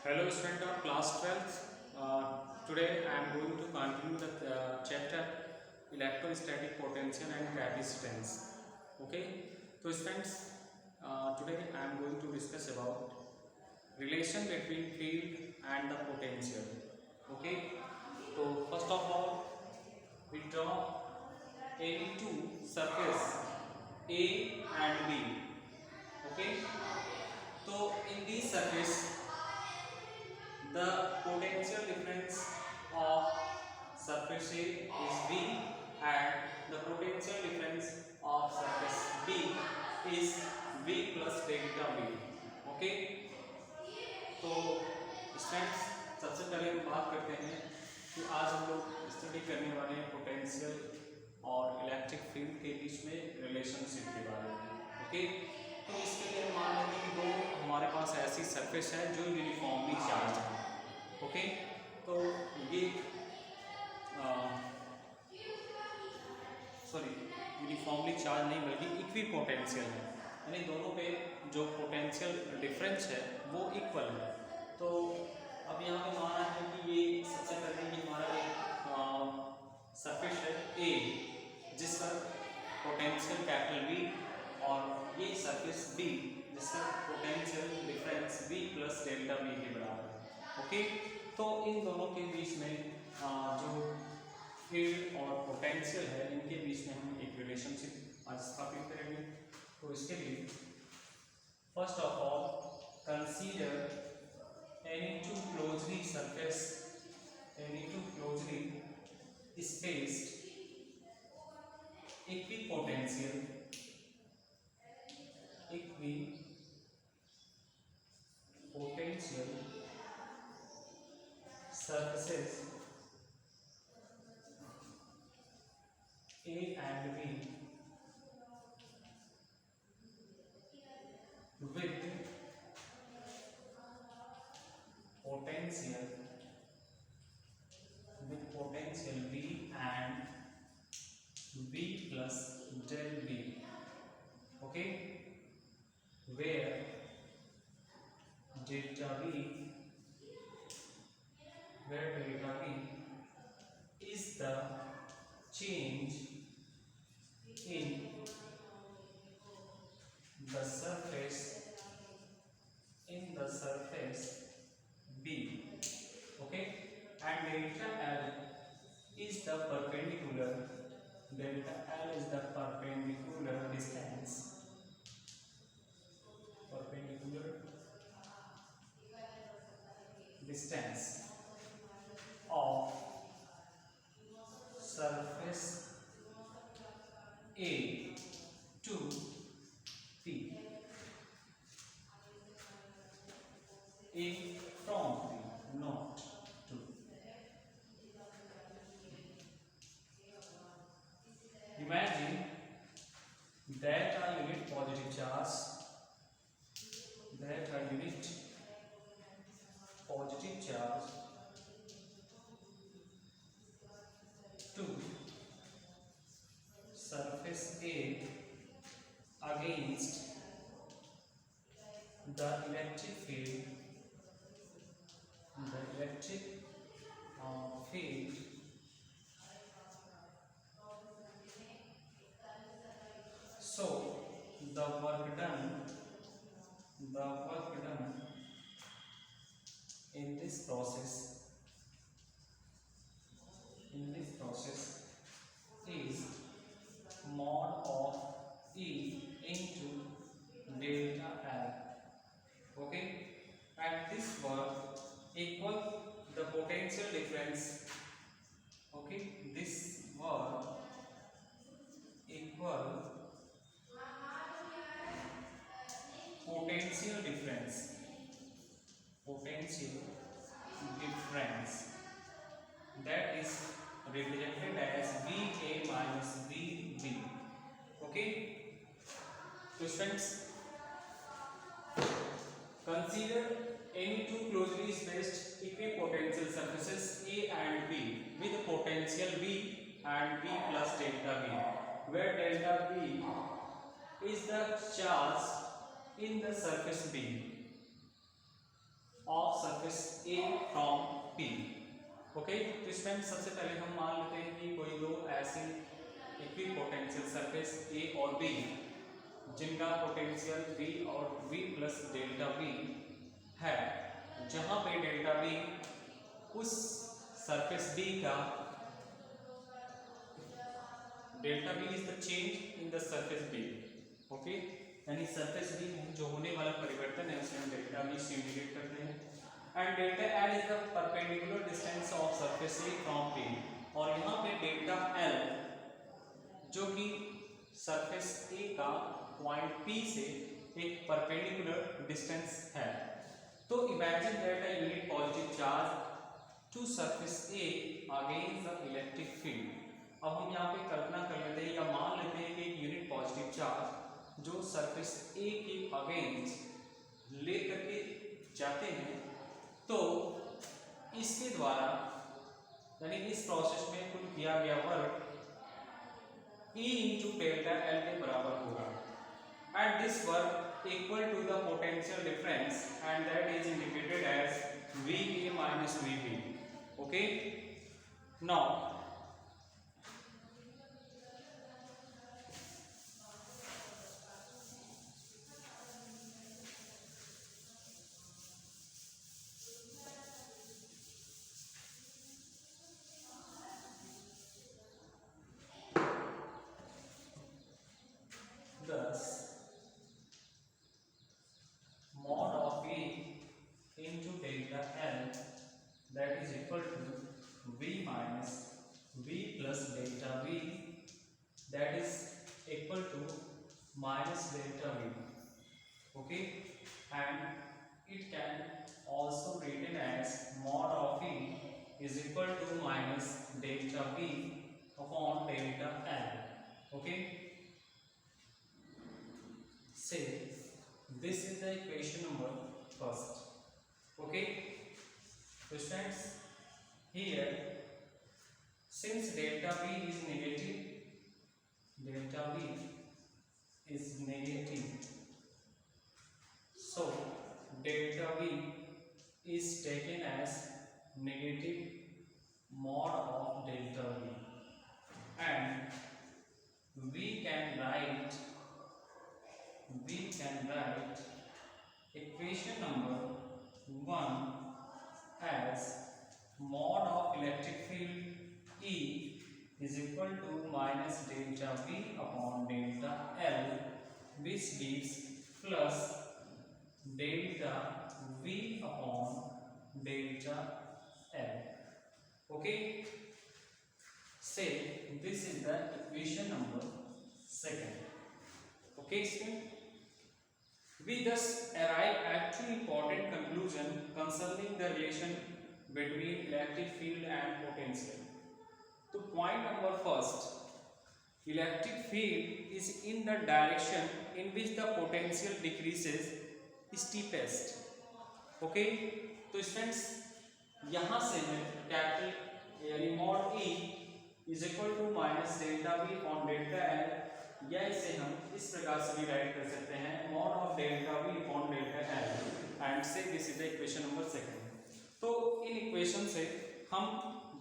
Hello, student of class 12th. Today I am going to continue the chapter electrostatic potential and capacitance. Okay, so students, today I am going to discuss about relation between field and the potential. Okay, so first of all, we draw any two surface A and B. Okay, so in these surface the potential difference of surface A is V and the potential difference of surface B is V plus delta V. Okay, तो students सबसे पहले हम बात करते हैं कि आज हम लोग स्टडी करने वाले हैं पोटेंशियल और इलेक्ट्रिक फील्ड के बीच में रिलेशनशिप के बारे में। ओके, तो इसके लिए मान लेंगे कि दो हमारे पास ऐसी सरफेस है जो यूनिफॉर्मली चार्ज है। ओके, तो ये यूनिफॉर्मली चार्ज नहीं बल्कि इक्वी पोटेंशियल है, यानी दोनों पे जो पोटेंशियल डिफरेंस है वो इक्वल है। तो अब यहाँ पे माना है कि ये सबसे पहले ये हमारा एक सरफेस है ए जिसका पोटेंशियल कैपिटल V और ये सरफेस B जिसका potential difference V plus delta V के बराबर है। ओके, तो इन दोनों के बीच में जो फील्ड और पोटेंशियल है इनके बीच में हम एक रिलेशनशिप आज स्थापित करेंगे। तो इसके लिए first of all consider any two closely spaced equipotential surfaces A and B with potential V and V plus del V. Okay, where delta V is the change in the surface B. Okay, and delta L is the perpendicular distance of surface A to P. A from P, not to. Imagine that a unit positive charge to surface A against the electric field so the work done in this process is mod of E into delta L. Okay, and this work equal the potential difference. Okay, this work equal potential difference that is represented as VA minus VB. Okay, so students, consider any two closely spaced equipotential surfaces A and B with potential V and V plus delta V, where delta V is the charge in the surface B. Of surface A from P. Okay, तो इसमें सबसे पहले हम मान लेते हैं कि कोई दो ऐसे इक्विपोटेंशियल सरफेस ए और बी जिनका पोटेंशियल v और v प्लस डेल्टा v है, जहां पे डेल्टा v उस सरफेस b का, delta v is the change in the surface b। Okay, यानी सरफेस b में जो होने वाला परिवर्तन है उसे हम डेल्टा v से इंडिकेट करते हैं। And delta l is the perpendicular distance of surface a from p, और यहाँ पे डेल्टा l जो कि सरफेस a का पॉइंट P से एक परपेंडिकुलर डिस्टेंस है। तो imagine that a unit positive charge to surface A against the electric field. अब हम यहाँ पे कल्पना कर लेते हैं या मान लेते हैं कि एक यूनिट पॉजिटिव चार्ज जो सरफेस A के अगेंस्ट ले करके जाते हैं, तो इसके द्वारा यानी इस प्रोसेस में कुल किया गया work E into delta L के बराबर होगा। And this work equal to the potential difference, and that is indicated as VA minus VB. Okay, now thus mod of A into delta L, that is equal to V minus V plus delta V, that is equal to minus delta V. Okay, and it can also written as mod of E is equal to minus delta V upon delta L. Okay, say this is the equation number first. Okay, so friends, here since delta V is negative, delta V is negative, so delta V is taken as negative mod of delta V, and we can write equation number 1 as mod of electric field E is equal to minus delta V upon delta L, which gives plus delta V upon delta L. Okay, say this is the equation number 2. Okay, student, we thus arrive at two important conclusions concerning the relation between electric field and potential. So point number first, electric field is in the direction in which the potential decreases steepest. Okay, तो students यहाँ से मैं capital यानी mod E is equal to minus delta V on delta L, या इसे हम इस प्रकार से भी राइट कर सकते हैं mod of delta V upon delta L, and say this is the equation number 2. तो इन इक्वेशन से हम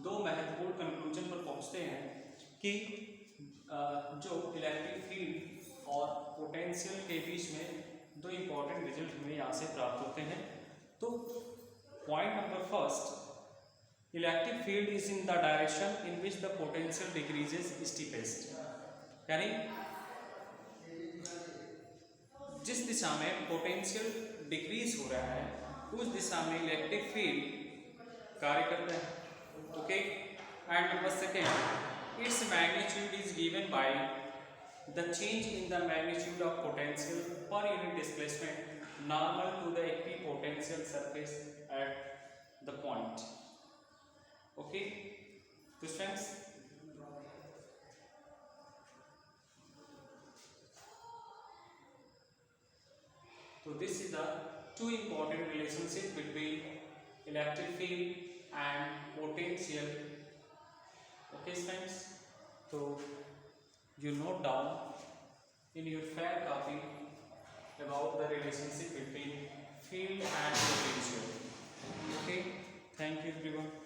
दो महत्वपूर्ण कंक्लूजन पर पहुंचते हैं कि जो इलेक्ट्रिक फील्ड और पोटेंशियल के बीच में दो इंपॉर्टेंट रिजल्ट हमें यहाँ से प्राप्त होते हैं। तो point number first, electric field is in the direction in which the potential decreases steepest, यानी जिस दिशा में पोटेंशियल डिक्रीज हो रहा है उस दिशा में इलेक्ट्रिक फील्ड कार्य करता है। Okay, and number second, its magnitude is given by the change in the magnitude of potential per unit displacement normal to the equipotential surface at the point. Okay, तो friends so this is the two important relationship between electric field and potential. Okay friends, so you note down in your fair copy about the relationship between field and potential. Thank you everyone.